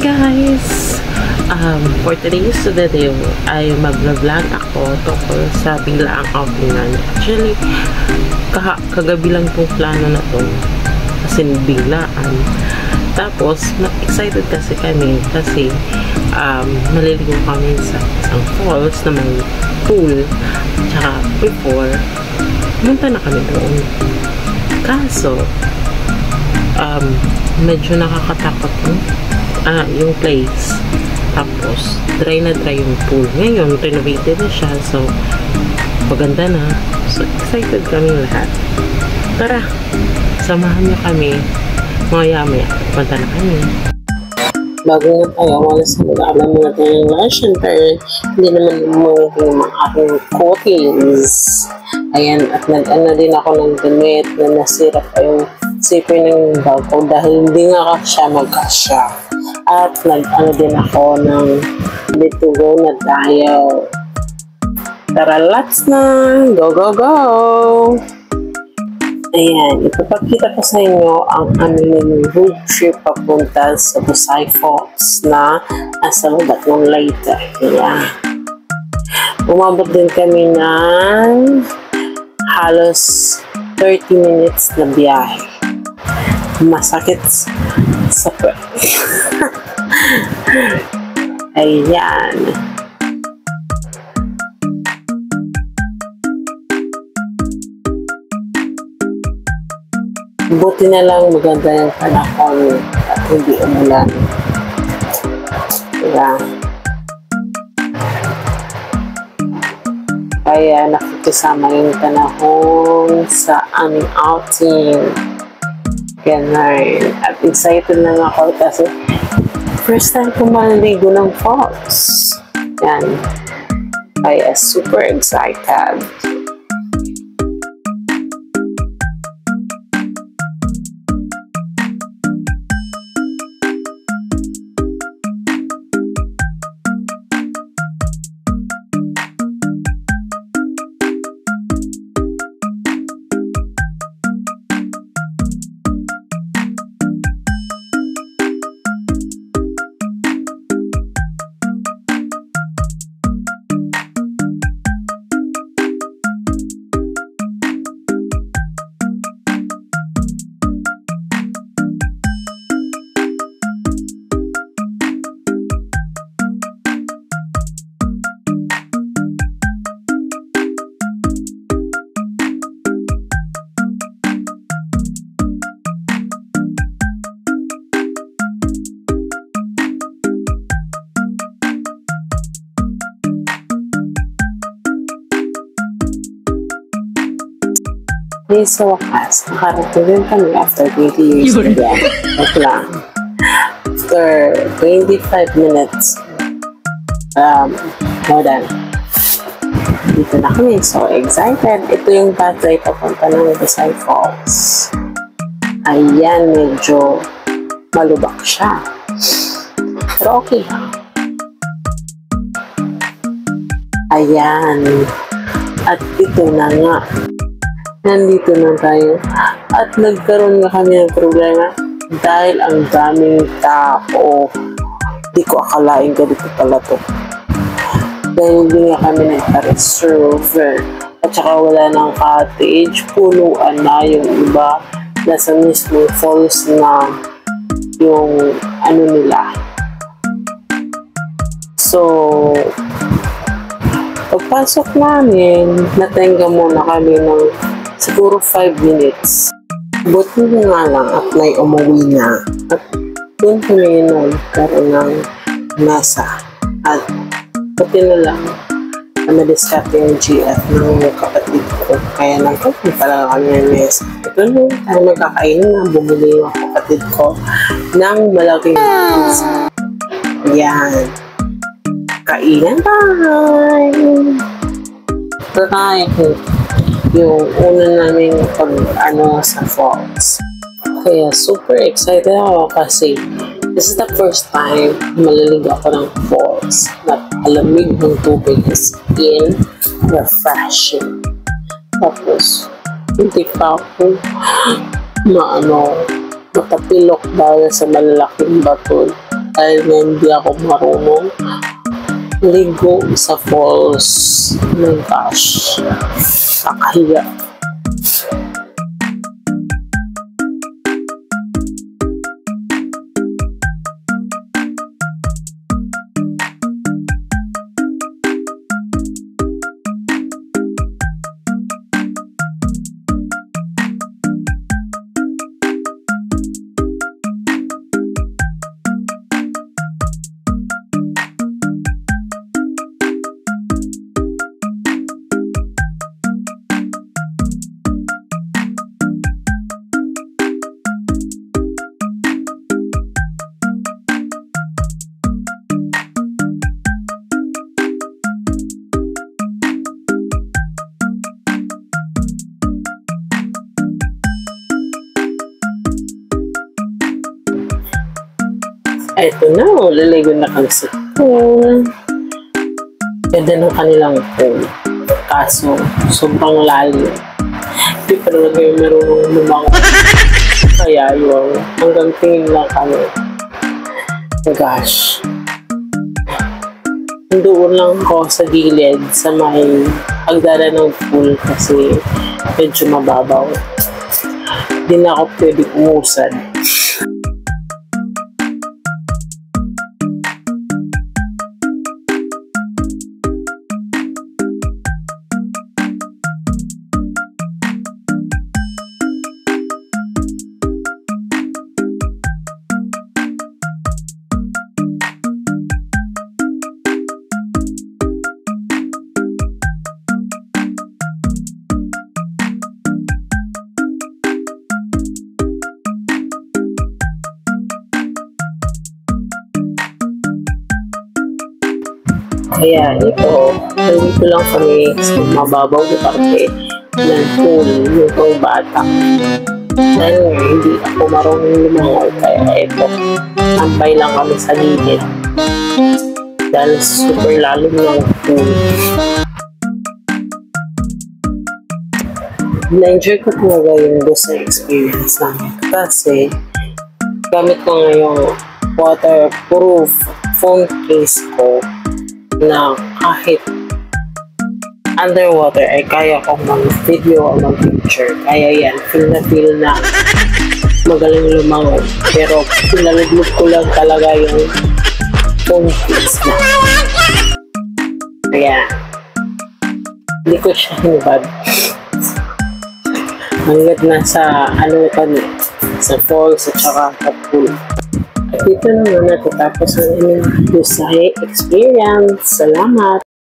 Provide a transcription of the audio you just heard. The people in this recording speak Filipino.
guys! For today's video ay mag-vlog ako tungkol sa biglaang outingan. Actually, kagabi lang itong plano na to kasi biglaan. Tapos, excited kasi kami kasi maliligo kami sa isang falls na may pool. Tsaka before, punta na kami doon. Kaso, medyo nakakatakot yung place. Tapos, dry na dry yung pool. Ngayon, renovated na siya. So, maganda na. So, excited kami lahat. Tara, samahan niyo kami. Maya-maya, punta na kami. Bago nga tayo, wala sa mag-aalam muna tayo ng lunch. Siyempre, hindi naman yung mga aking cookies. Ayan, at nag-ano din ako ng damit na nasira pa yung zipper ng bag ko dahil hindi nga siya magkasya. At nag-ano din ako ng bitugo na tayo. Tara, let's na! Go, go, go! Ayan, ipapakita ko sa inyo ang aming road trip papunta sa Busay Falls na nasa lubat ng Leyte. Ayan. Umabot din kami ng halos 30 minutes na biyahe. Masakit sa puwet. Ayan. Buti na lang maganda yung panahon at hindi umulan. Diba? Kaya nakikisama yung panahon sa aming outing. Ganun. At excited na ako kasi first time ko maligo ng falls. Yan. Kaya super excited. Sa wakas, nakarating din kami after 20 years na yan. Okay lang. After 25 minutes, more than, dito na kami. So excited. Ito yung pathway papunta ng Busay Falls. Ayan, medyo malubak siya. Pero okay. Ayan. At ito na nga. Nandito na tayo at nagkaroon na kami ng problema dahil ang daming tao. Di ko akalain ganito pala to. Dahil hindi nga kami nagpa-reserve at saka wala ng cottage, punuan na yung iba. Nasa mismo falls na yung ano nila. So, pagpasok namin, natenga muna kami ng siguro 5 minutes. Buti nga lang at may umuwi na. At doon kami nagkaroon ng mesa. At buti na lang na-discarte yung GF ng kapatid ko. Kaya nagkaroon pala kami ng mesa. Ito na tayo magkakainin na bumili yung kapatid ko ng malaking pizza. Yan. Kainan tayo! Try yung una namin sa falls. Kaya super excited ako kasi this is the first time maliligo ako ng falls. Alamig ng tubig is in refreshing. Tapos, hindi pa ako matapilok dahil sa malalaking bato dahil na hindi ako marunong ligo sa falls. Oh my gosh, nakahiya. Eto na, liligo na kami sa pool. Ganda ng kanilang pool. Kaso, sobrang lalim. Hindi pa naman kayo marunong lumango. Kaya yun, hanggang tingin lang kami. Gosh. Doon lang ako sa gilid sa may pagdala ng pool kasi medyo mababaw. Hindi na ako pwede umusad. Kaya ito, nandito lang kami sa mababaw na parte ng pool, yung pang bata. Dahil hindi ako marunong lumangoy, kaya ito, tambay lang kami sa gilid. Dahil super lalim ng pool. Na-enjoy ko talaga yung gusto experience namin. Kasi, gamit ko ngayong waterproof phone case ko na kahit underwater ay kaya kong mag-video o mag-picture. Kaya yan, feel na magaling lumangoy. Pero pinaluglog ko lang talaga yung phone case na. Kaya, hindi ko siya hinubad. Hanggat nasa sa falls at saka sa pool. At dito naman natatapos ang inyong Busay experience. Salamat!